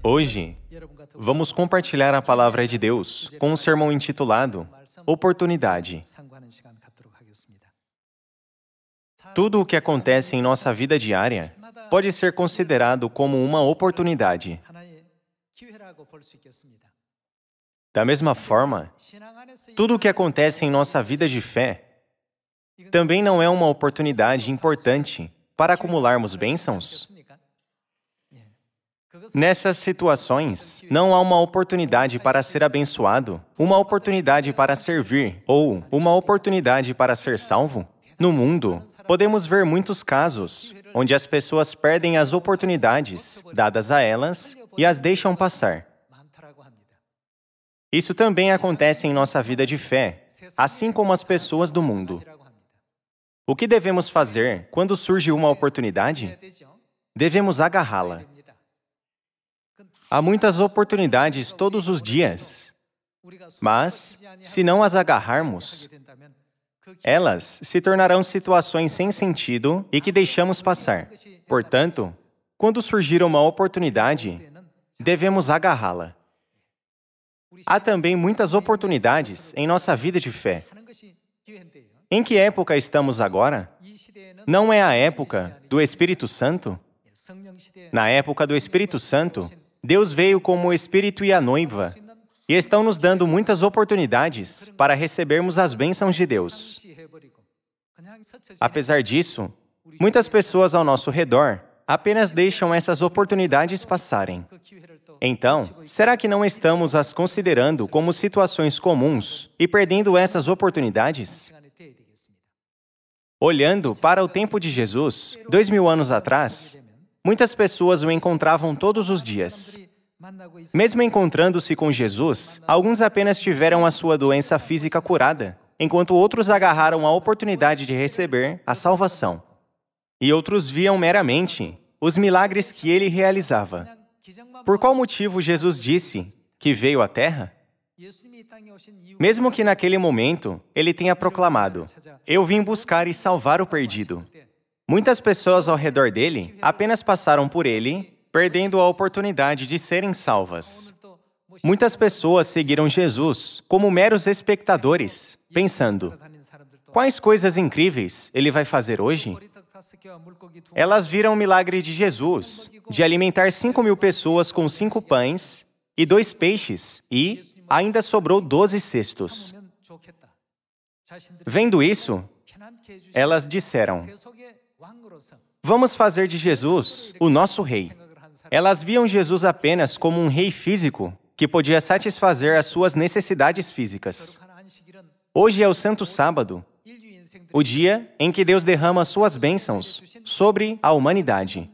Hoje, vamos compartilhar a palavra de Deus com um sermão intitulado Oportunidade. Tudo o que acontece em nossa vida diária pode ser considerado como uma oportunidade. Da mesma forma, tudo o que acontece em nossa vida de fé também não é uma oportunidade importante para acumularmos bênçãos? Nessas situações, não há uma oportunidade para ser abençoado, uma oportunidade para servir ou uma oportunidade para ser salvo? No mundo, podemos ver muitos casos onde as pessoas perdem as oportunidades dadas a elas e as deixam passar. Isso também acontece em nossa vida de fé, assim como as pessoas do mundo. O que devemos fazer quando surge uma oportunidade? Devemos agarrá-la. Há muitas oportunidades todos os dias, mas, se não as agarrarmos, elas se tornarão situações sem sentido e que deixamos passar. Portanto, quando surgir uma oportunidade, devemos agarrá-la. Há também muitas oportunidades em nossa vida de fé. Em que época estamos agora? Não é a época do Espírito Santo? Na época do Espírito Santo, Deus veio como o Espírito e a noiva, e estão nos dando muitas oportunidades para recebermos as bênçãos de Deus. Apesar disso, muitas pessoas ao nosso redor apenas deixam essas oportunidades passarem. Então, será que não estamos as considerando como situações comuns e perdendo essas oportunidades? Olhando para o tempo de Jesus, 2000 anos atrás, muitas pessoas o encontravam todos os dias. Mesmo encontrando-se com Jesus, alguns apenas tiveram a sua doença física curada, enquanto outros agarraram a oportunidade de receber a salvação. E outros viam meramente os milagres que ele realizava. Por qual motivo Jesus disse que veio à Terra? Mesmo que naquele momento ele tenha proclamado: "Eu vim buscar e salvar o perdido", muitas pessoas ao redor dele apenas passaram por ele, perdendo a oportunidade de serem salvas. Muitas pessoas seguiram Jesus como meros espectadores, pensando: quais coisas incríveis ele vai fazer hoje? Elas viram o milagre de Jesus, de alimentar 5.000 pessoas com 5 pães e 2 peixes, e ainda sobrou 12 cestos. Vendo isso, elas disseram: "Vamos fazer de Jesus o nosso rei." Elas viam Jesus apenas como um rei físico que podia satisfazer as suas necessidades físicas. Hoje é o Santo Sábado, o dia em que Deus derrama suas bênçãos sobre a humanidade.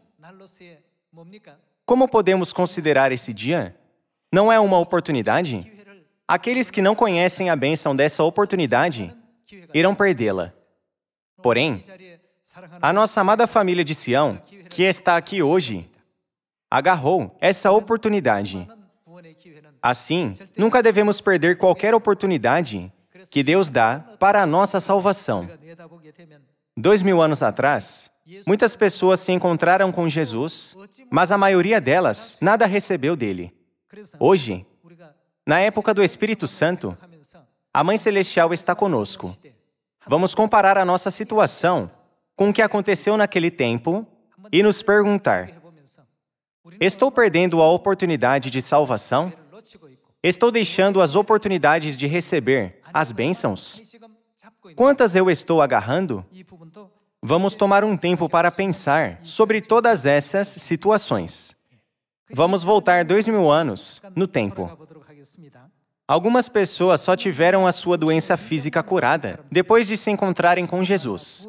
Como podemos considerar esse dia? Não é uma oportunidade? Aqueles que não conhecem a bênção dessa oportunidade irão perdê-la. Porém, a nossa amada família de Sião, que está aqui hoje, agarrou essa oportunidade. Assim, nunca devemos perder qualquer oportunidade que Deus dá para a nossa salvação. 2000 anos atrás, muitas pessoas se encontraram com Jesus, mas a maioria delas nada recebeu dele. Hoje, na época do Espírito Santo, a Mãe Celestial está conosco. Vamos comparar a nossa situação com o que aconteceu naquele tempo e nos perguntar: estou perdendo a oportunidade de salvação? Estou deixando as oportunidades de receber as bênçãos? Quantas eu estou agarrando? Vamos tomar um tempo para pensar sobre todas essas situações. Vamos voltar 2000 anos no tempo. Algumas pessoas só tiveram a sua doença física curada depois de se encontrarem com Jesus.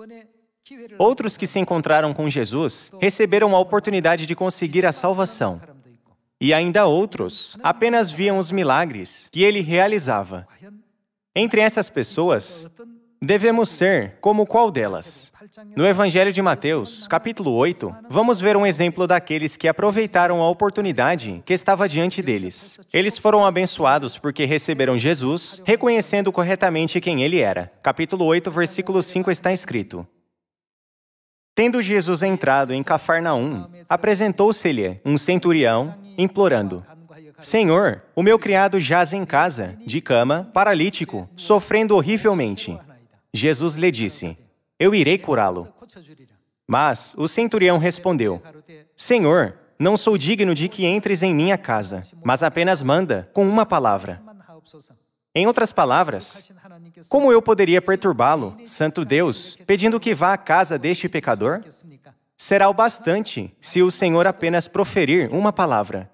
Outros que se encontraram com Jesus receberam a oportunidade de conseguir a salvação. E ainda outros apenas viam os milagres que ele realizava. Entre essas pessoas, devemos ser como qual delas? No Evangelho de Mateus, capítulo 8, vamos ver um exemplo daqueles que aproveitaram a oportunidade que estava diante deles. Eles foram abençoados porque receberam Jesus, reconhecendo corretamente quem ele era. Capítulo 8, versículo 5 está escrito: Tendo Jesus entrado em Cafarnaum, apresentou-se-lhe um centurião, implorando: Senhor, o meu criado jaz em casa, de cama, paralítico, sofrendo horrivelmente. Jesus lhe disse: Eu irei curá-lo. Mas o centurião respondeu: Senhor, não sou digno de que entres em minha casa, mas apenas manda, com uma palavra. Em outras palavras, como eu poderia perturbá-lo, santo Deus, pedindo que vá à casa deste pecador? Será o bastante se o Senhor apenas proferir uma palavra.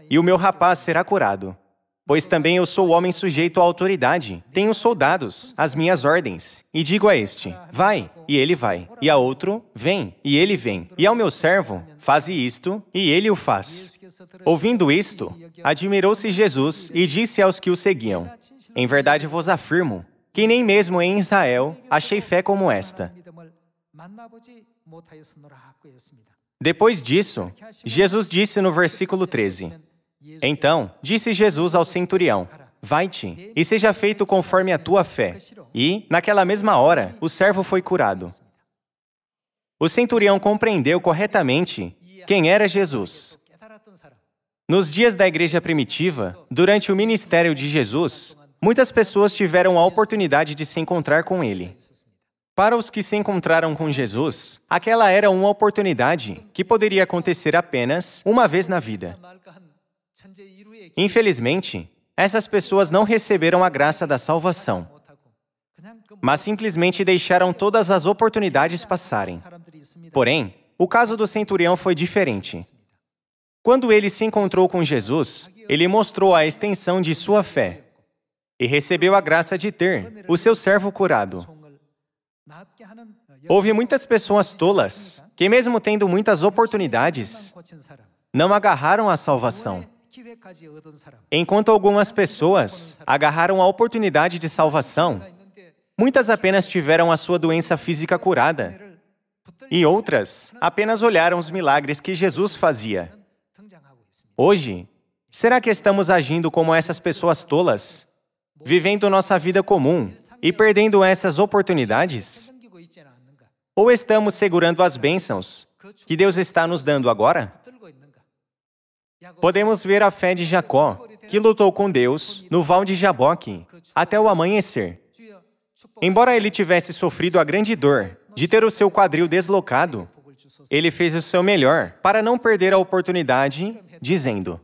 E o meu rapaz será curado. Pois também eu sou homem sujeito à autoridade. Tenho soldados, as minhas ordens. E digo a este: vai, e ele vai. E a outro: vem, e ele vem. E ao meu servo: faze isto, e ele o faz. Ouvindo isto, admirou-se Jesus e disse aos que o seguiam: Em verdade vos afirmo que nem mesmo em Israel achei fé como esta. Depois disso, Jesus disse no versículo 13: Então, disse Jesus ao centurião: Vai-te, e seja feito conforme a tua fé. E, naquela mesma hora, o servo foi curado. O centurião compreendeu corretamente quem era Jesus. Nos dias da igreja primitiva, durante o ministério de Jesus, muitas pessoas tiveram a oportunidade de se encontrar com ele. Para os que se encontraram com Jesus, aquela era uma oportunidade que poderia acontecer apenas uma vez na vida. Infelizmente, essas pessoas não receberam a graça da salvação, mas simplesmente deixaram todas as oportunidades passarem. Porém, o caso do centurião foi diferente. Quando ele se encontrou com Jesus, ele mostrou a extensão de sua fé e recebeu a graça de ter o seu servo curado. Houve muitas pessoas tolas que, mesmo tendo muitas oportunidades, não agarraram a salvação. Enquanto algumas pessoas agarraram a oportunidade de salvação, muitas apenas tiveram a sua doença física curada, e outras apenas olharam os milagres que Jesus fazia. Hoje, será que estamos agindo como essas pessoas tolas, vivendo nossa vida comum e perdendo essas oportunidades? Ou estamos segurando as bênçãos que Deus está nos dando agora? Podemos ver a fé de Jacó, que lutou com Deus no Val de Jaboque até o amanhecer. Embora ele tivesse sofrido a grande dor de ter o seu quadril deslocado, ele fez o seu melhor para não perder a oportunidade, dizendo: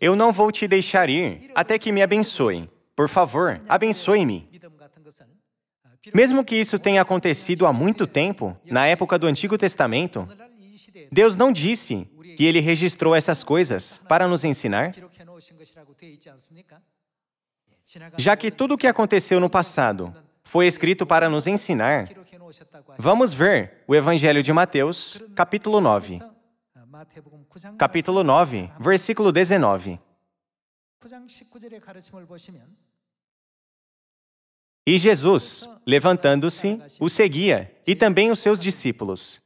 Eu não vou te deixar ir até que me abençoe. Por favor, abençoe-me. Mesmo que isso tenha acontecido há muito tempo, na época do Antigo Testamento, Deus não disse que Ele registrou essas coisas para nos ensinar? Já que tudo o que aconteceu no passado foi escrito para nos ensinar, vamos ver o Evangelho de Mateus, capítulo 9. Capítulo 9, versículo 19. E Jesus, levantando-se, o seguia, e também os seus discípulos.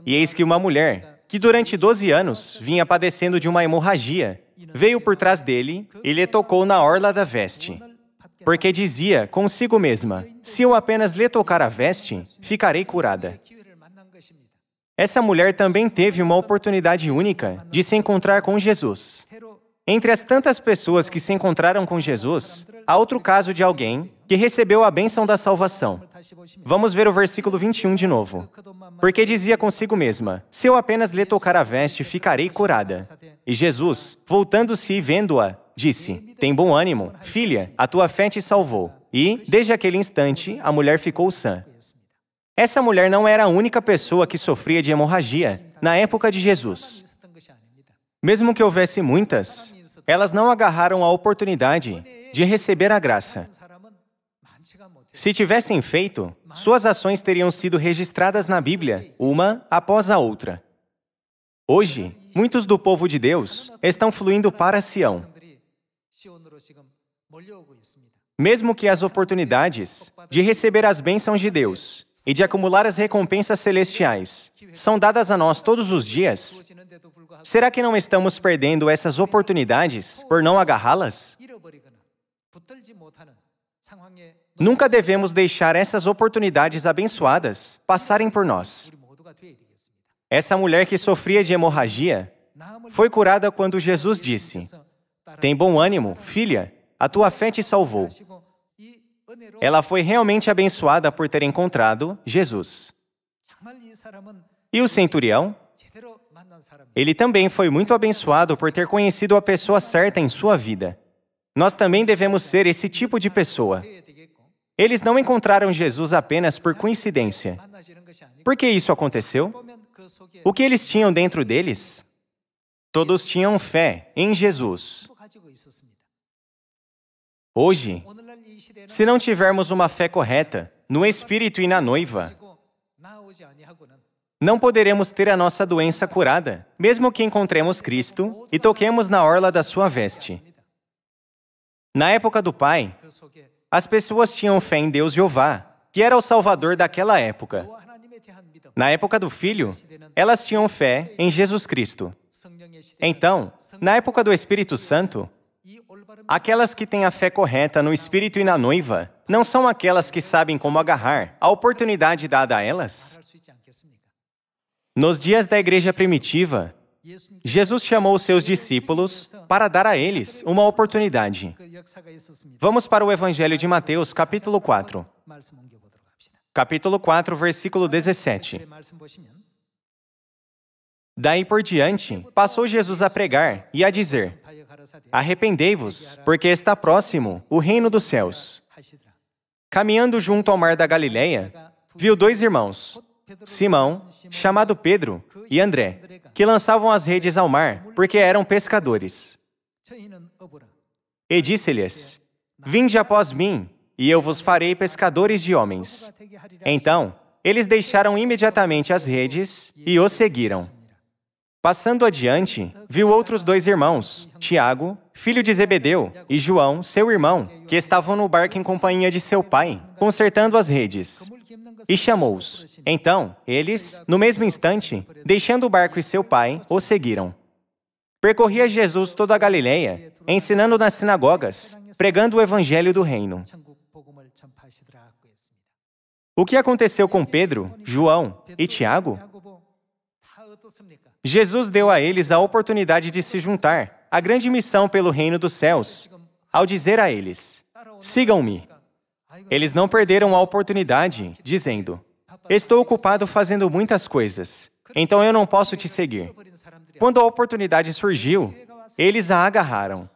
E eis que uma mulher, que durante 12 anos vinha padecendo de uma hemorragia, veio por trás dele e lhe tocou na orla da veste. Porque dizia consigo mesma: se eu apenas lhe tocar a veste, ficarei curada. Essa mulher também teve uma oportunidade única de se encontrar com Jesus. Entre as tantas pessoas que se encontraram com Jesus, há outro caso de alguém que recebeu a bênção da salvação. Vamos ver o versículo 21 de novo. Porque dizia consigo mesma: se eu apenas lhe tocar a veste, ficarei curada. E Jesus, voltando-se e vendo-a, disse: tem bom ânimo, filha, a tua fé te salvou. E, desde aquele instante, a mulher ficou sã. Essa mulher não era a única pessoa que sofria de hemorragia na época de Jesus. Mesmo que houvesse muitas, elas não agarraram a oportunidade de receber a graça. Se tivessem feito, suas ações teriam sido registradas na Bíblia, uma após a outra. Hoje, muitos do povo de Deus estão fluindo para Sião. Mesmo que as oportunidades de receber as bênçãos de Deus e de acumular as recompensas celestiais são dadas a nós todos os dias, será que não estamos perdendo essas oportunidades por não agarrá-las? Nunca devemos deixar essas oportunidades abençoadas passarem por nós. Essa mulher que sofria de hemorragia foi curada quando Jesus disse: "Tem bom ânimo, filha, a tua fé te salvou." Ela foi realmente abençoada por ter encontrado Jesus. E o centurião? Ele também foi muito abençoado por ter conhecido a pessoa certa em sua vida. Nós também devemos ser esse tipo de pessoa. Eles não encontraram Jesus apenas por coincidência. Por que isso aconteceu? O que eles tinham dentro deles? Todos tinham fé em Jesus. Hoje, se não tivermos uma fé correta no Espírito e na noiva, não poderemos ter a nossa doença curada, mesmo que encontremos Cristo e toquemos na orla da sua veste. Na época do Pai, as pessoas tinham fé em Deus Jeová, que era o Salvador daquela época. Na época do Filho, elas tinham fé em Jesus Cristo. Então, na época do Espírito Santo, aquelas que têm a fé correta no Espírito e na noiva, não são aquelas que sabem como agarrar a oportunidade dada a elas? Nos dias da igreja primitiva, Jesus chamou os seus discípulos para dar a eles uma oportunidade. Vamos para o Evangelho de Mateus, capítulo 4. Capítulo 4, versículo 17. Daí por diante, passou Jesus a pregar e a dizer: "Arrependei-vos, porque está próximo o reino dos céus." Caminhando junto ao mar da Galileia, viu dois irmãos, Simão, chamado Pedro, e André, que lançavam as redes ao mar, porque eram pescadores. E disse-lhes: "Vinde após mim, e eu vos farei pescadores de homens." Então, eles deixaram imediatamente as redes e os seguiram. Passando adiante, viu outros dois irmãos, Tiago, filho de Zebedeu, e João, seu irmão, que estavam no barco em companhia de seu pai, consertando as redes. E chamou-os. Então, eles, no mesmo instante, deixando o barco e seu pai, o seguiram. Percorria Jesus toda a Galileia, ensinando nas sinagogas, pregando o evangelho do reino. O que aconteceu com Pedro, João e Tiago? Jesus deu a eles a oportunidade de se juntar à grande missão pelo reino dos céus, ao dizer a eles: "Sigam-me." Eles não perderam a oportunidade, dizendo: "Estou ocupado fazendo muitas coisas, então eu não posso te seguir." Quando a oportunidade surgiu, eles a agarraram.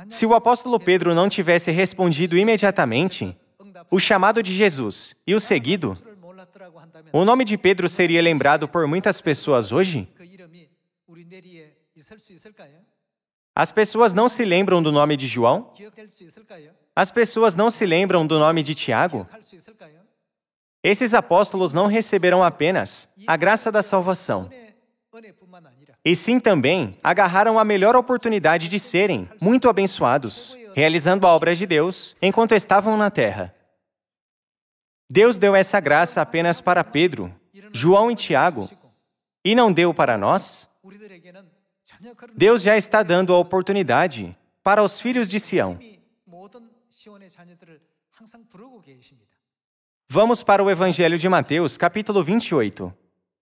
Se o apóstolo Pedro não tivesse respondido imediatamente o chamado de Jesus e o seguido, o nome de Pedro seria lembrado por muitas pessoas hoje? As pessoas não se lembram do nome de João? As pessoas não se lembram do nome de Tiago? Esses apóstolos não receberam apenas a graça da salvação, e sim também agarraram a melhor oportunidade de serem muito abençoados, realizando a obra de Deus enquanto estavam na terra. Deus deu essa graça apenas para Pedro, João e Tiago, e não deu para nós? Deus já está dando a oportunidade para os filhos de Sião. Vamos para o Evangelho de Mateus, capítulo 28.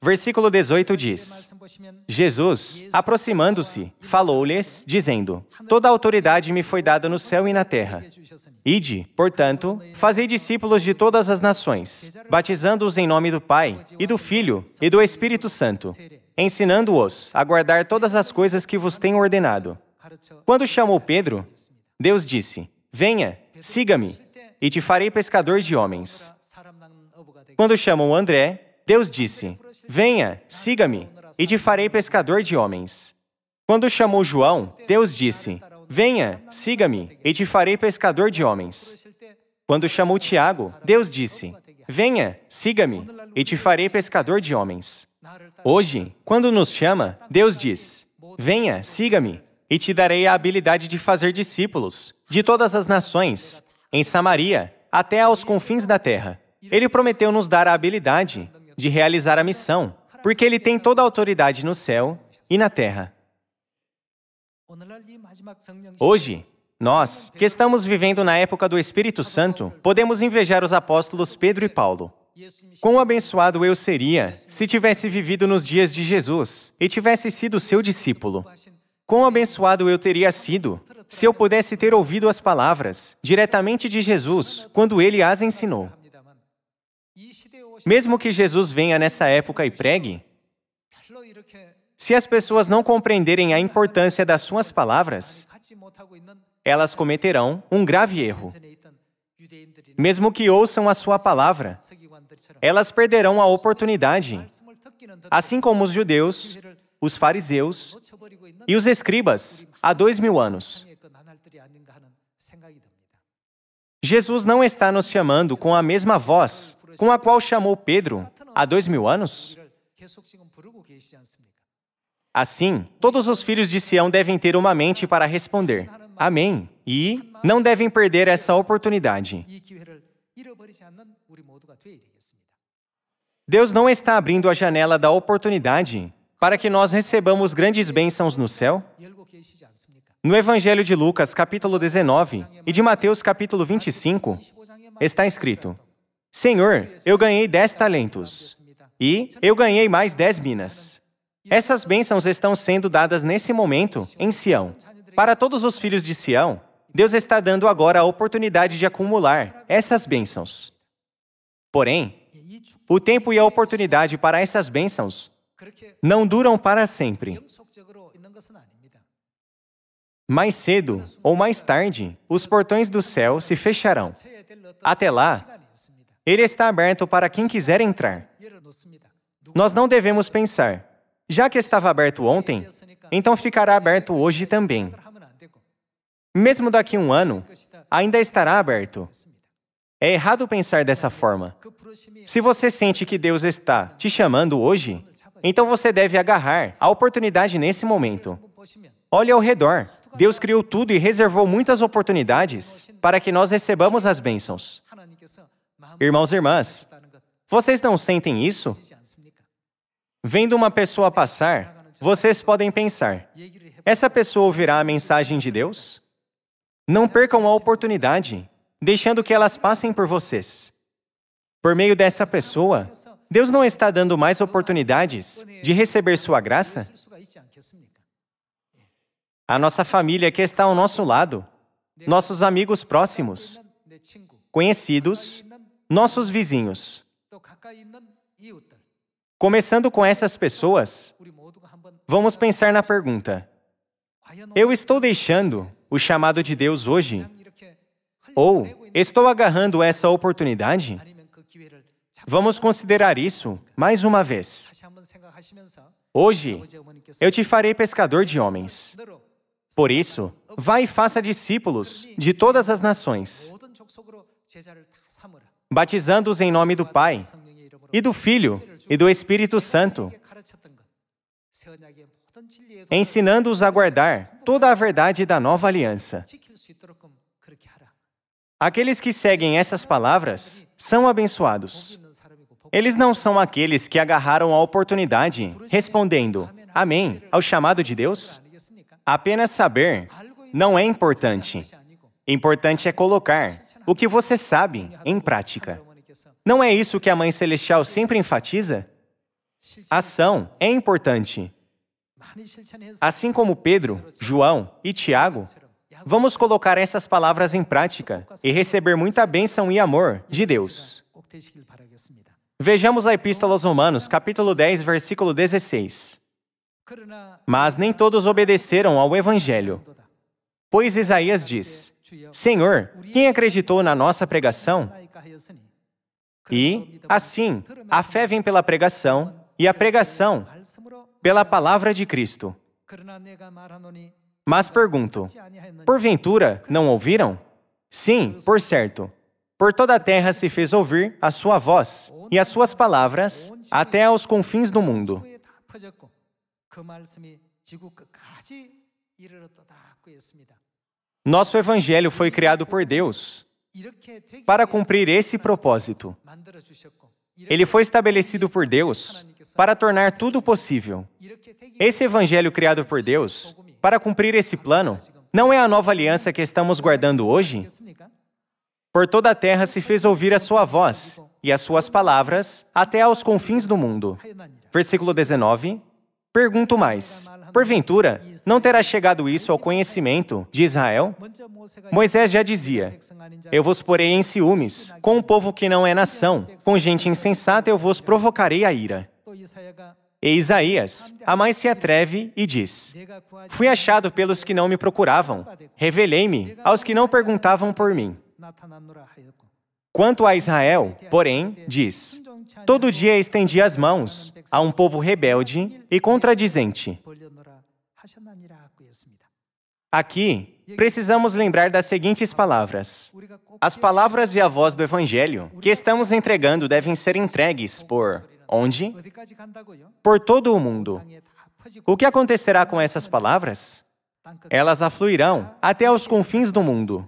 Versículo 18 diz: Jesus, aproximando-se, falou-lhes, dizendo: "Toda a autoridade me foi dada no céu e na terra. Ide, portanto, fazei discípulos de todas as nações, batizando-os em nome do Pai, e do Filho, e do Espírito Santo, ensinando-os a guardar todas as coisas que vos tenho ordenado." Quando chamou Pedro, Deus disse: "Venha, siga-me, e te farei pescador de homens." Quando chamou André, Deus disse: "Venha, siga-me, e te farei pescador de homens." Quando chamou João, Deus disse: "Venha, siga-me, e te farei pescador de homens." Quando chamou Tiago, Deus disse: "Venha, siga-me, e te farei pescador de homens." Hoje, quando nos chama, Deus diz: "Venha, siga-me, e te darei a habilidade de fazer discípulos de todas as nações, em Samaria, até aos confins da terra." Ele prometeu nos dar a habilidade de realizar a missão, porque Ele tem toda a autoridade no céu e na terra. Hoje, Nós, que estamos vivendo na época do Espírito Santo, podemos invejar os apóstolos Pedro e Paulo. Quão abençoado eu seria se tivesse vivido nos dias de Jesus e tivesse sido seu discípulo. Quão abençoado eu teria sido se eu pudesse ter ouvido as palavras diretamente de Jesus quando ele as ensinou. Mesmo que Jesus venha nessa época e pregue, se as pessoas não compreenderem a importância das suas palavras, elas cometerão um grave erro. Mesmo que ouçam a sua palavra, elas perderão a oportunidade, assim como os judeus, os fariseus e os escribas há 2000 anos. Jesus não está nos chamando com a mesma voz com a qual chamou Pedro há 2000 anos? Assim, todos os filhos de Sião devem ter uma mente para responder amém, e não devem perder essa oportunidade. Deus não está abrindo a janela da oportunidade para que nós recebamos grandes bênçãos no céu? No Evangelho de Lucas, capítulo 19, e de Mateus, capítulo 25, está escrito: Senhor, eu ganhei 10 talentos, e eu ganhei mais 10 minas. Essas bênçãos estão sendo dadas nesse momento em Sião. Para todos os filhos de Sião, Deus está dando agora a oportunidade de acumular essas bênçãos. Porém, o tempo e a oportunidade para essas bênçãos não duram para sempre. Mais cedo ou mais tarde, os portões do céu se fecharão. Até lá, ele está aberto para quem quiser entrar. Nós não devemos pensar, já que estava aberto ontem, então ficará aberto hoje também. Mesmo daqui a um ano, ainda estará aberto. É errado pensar dessa forma. Se você sente que Deus está te chamando hoje, então você deve agarrar a oportunidade nesse momento. Olhe ao redor. Deus criou tudo e reservou muitas oportunidades para que nós recebamos as bênçãos. Irmãos e irmãs, vocês não sentem isso? Vendo uma pessoa passar, vocês podem pensar, essa pessoa ouvirá a mensagem de Deus? Não percam a oportunidade, deixando que elas passem por vocês. Por meio dessa pessoa, Deus não está dando mais oportunidades de receber sua graça? A nossa família que está ao nosso lado, nossos amigos próximos, conhecidos, nossos vizinhos. Começando com essas pessoas, vamos pensar na pergunta: eu estou deixando o chamado de Deus hoje? Ou estou agarrando essa oportunidade? Vamos considerar isso mais uma vez. Hoje, eu te farei pescador de homens. Por isso, vai e faça discípulos de todas as nações, batizando-os em nome do Pai, e do Filho, e do Espírito Santo, ensinando-os a guardar toda a verdade da nova aliança. Aqueles que seguem essas palavras são abençoados. Eles não são aqueles que agarraram a oportunidade, respondendo amém ao chamado de Deus? Apenas saber não é importante. Importante é colocar o que você sabe em prática. Não é isso que a Mãe Celestial sempre enfatiza? Ação é importante. Assim como Pedro, João e Tiago, vamos colocar essas palavras em prática e receber muita bênção e amor de Deus. Vejamos a Epístola aos Romanos, capítulo 10, versículo 16. Mas nem todos obedeceram ao Evangelho. Pois Isaías diz: Senhor, quem acreditou na nossa pregação? E, assim, a fé vem pela pregação, e a pregação pela palavra de Cristo. Mas pergunto, porventura não ouviram? Sim, por certo. Por toda a terra se fez ouvir a sua voz, e as suas palavras até aos confins do mundo. Nosso Evangelho foi criado por Deus para cumprir esse propósito. Ele foi estabelecido por Deus para tornar tudo possível. Esse Evangelho criado por Deus para cumprir esse plano Não é a nova aliança que estamos guardando hoje? Por toda a terra se fez ouvir a sua voz, e as suas palavras até aos confins do mundo. Versículo 19. Pergunto mais: porventura, não terá chegado isso ao conhecimento de Israel? Moisés já dizia: eu vos porei em ciúmes, com um povo que não é nação, com gente insensata eu vos provocarei a ira. E Isaías, a mais se atreve e diz: fui achado pelos que não me procuravam, revelei-me aos que não perguntavam por mim. Quanto a Israel, porém, diz: todo dia estendi as mãos a um povo rebelde e contradizente. Aqui, precisamos lembrar das seguintes palavras. As palavras e a voz do Evangelho que estamos entregando devem ser entregues por onde? Por todo o mundo. O que acontecerá com essas palavras? Elas afluirão até aos confins do mundo.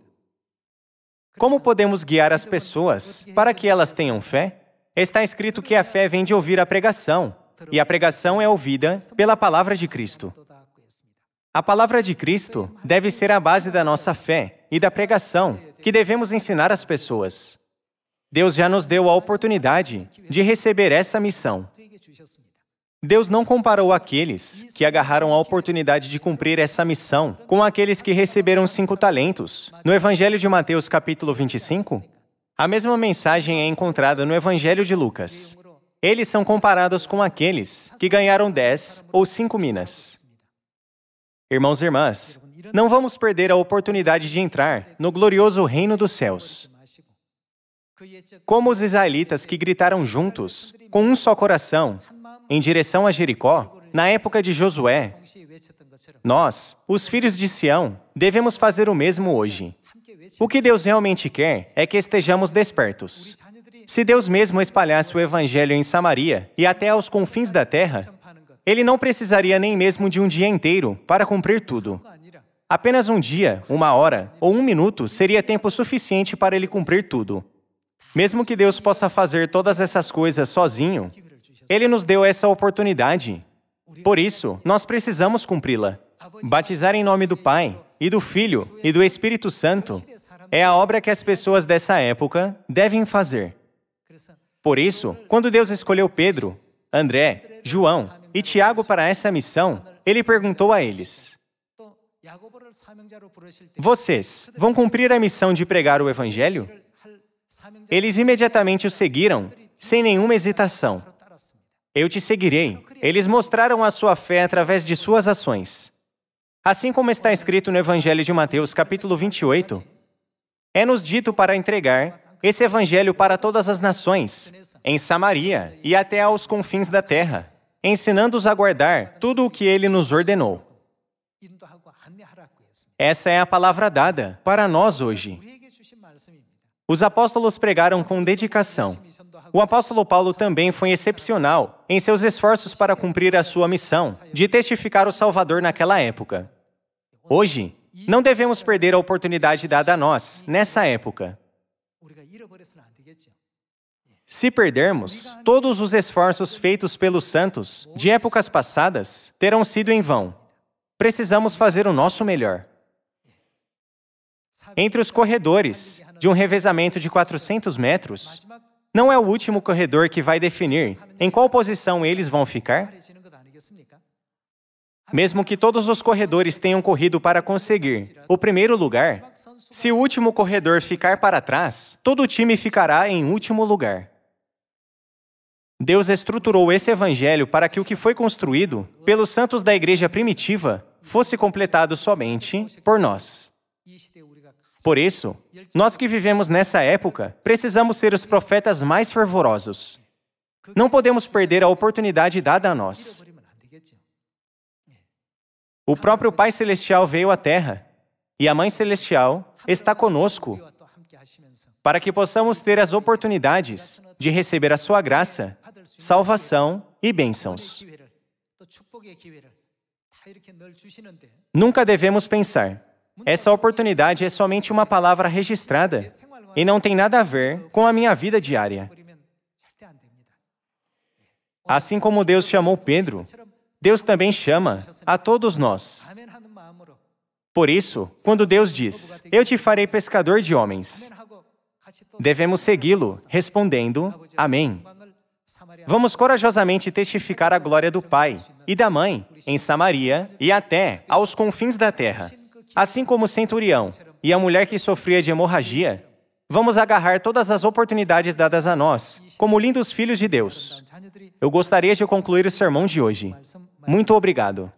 Como podemos guiar as pessoas para que elas tenham fé? Está escrito que a fé vem de ouvir a pregação, e a pregação é ouvida pela palavra de Cristo. A palavra de Cristo deve ser a base da nossa fé e da pregação que devemos ensinar às pessoas. Deus já nos deu a oportunidade de receber essa missão. Deus não comparou aqueles que agarraram a oportunidade de cumprir essa missão com aqueles que receberam 5 talentos. No Evangelho de Mateus, capítulo 25, a mesma mensagem é encontrada no Evangelho de Lucas. Eles são comparados com aqueles que ganharam 10 ou 5 minas. Irmãos e irmãs, não vamos perder a oportunidade de entrar no glorioso reino dos céus. Como os israelitas que gritaram juntos, com um só coração, em direção a Jericó, na época de Josué, nós, os filhos de Sião, devemos fazer o mesmo hoje. O que Deus realmente quer é que estejamos despertos. Se Deus mesmo espalhasse o Evangelho em Samaria e até aos confins da terra, Ele não precisaria nem mesmo de um dia inteiro para cumprir tudo. Apenas um dia, 1 hora ou 1 minuto seria tempo suficiente para Ele cumprir tudo. Mesmo que Deus possa fazer todas essas coisas sozinho, Ele nos deu essa oportunidade. Por isso, nós precisamos cumpri-la. Batizar em nome do Pai, e do Filho, e do Espírito Santo é a obra que as pessoas dessa época devem fazer. Por isso, quando Deus escolheu Pedro, André, João e Tiago para essa missão, Ele perguntou a eles: vocês vão cumprir a missão de pregar o Evangelho? Eles imediatamente o seguiram, sem nenhuma hesitação. Eu te seguirei. Eles mostraram a sua fé através de suas ações. Assim como está escrito no Evangelho de Mateus, capítulo 28, é-nos dito para entregar esse Evangelho para todas as nações, em Samaria e até aos confins da terra, ensinando-os a guardar tudo o que Ele nos ordenou. Essa é a palavra dada para nós hoje. Os apóstolos pregaram com dedicação. O apóstolo Paulo também foi excepcional em seus esforços para cumprir a sua missão de testificar o Salvador naquela época. Hoje, não devemos perder a oportunidade dada a nós, nessa época. Se perdermos, todos os esforços feitos pelos santos de épocas passadas terão sido em vão. Precisamos fazer o nosso melhor. Entre os corredores de um revezamento de 400 metros, não é o último corredor que vai definir em qual posição eles vão ficar? Mesmo que todos os corredores tenham corrido para conseguir o primeiro lugar, se o último corredor ficar para trás, todo o time ficará em último lugar. Deus estruturou esse evangelho para que o que foi construído pelos santos da igreja primitiva fosse completado somente por nós. Por isso, nós que vivemos nessa época, precisamos ser os profetas mais fervorosos. Não podemos perder a oportunidade dada a nós. O próprio Pai Celestial veio à Terra, e a Mãe Celestial está conosco, para que possamos ter as oportunidades de receber a sua graça, salvação e bênçãos. Nunca devemos pensar: essa oportunidade é somente uma palavra registrada e não tem nada a ver com a minha vida diária. Assim como Deus chamou Pedro, Deus também chama a todos nós. Por isso, quando Deus diz, eu te farei pescador de homens, devemos segui-lo, respondendo, amém. Vamos corajosamente testificar a glória do Pai e da Mãe em Samaria e até aos confins da terra. Assim como o centurião e a mulher que sofria de hemorragia, vamos agarrar todas as oportunidades dadas a nós, como lindos filhos de Deus. Eu gostaria de concluir o sermão de hoje. Muito obrigado.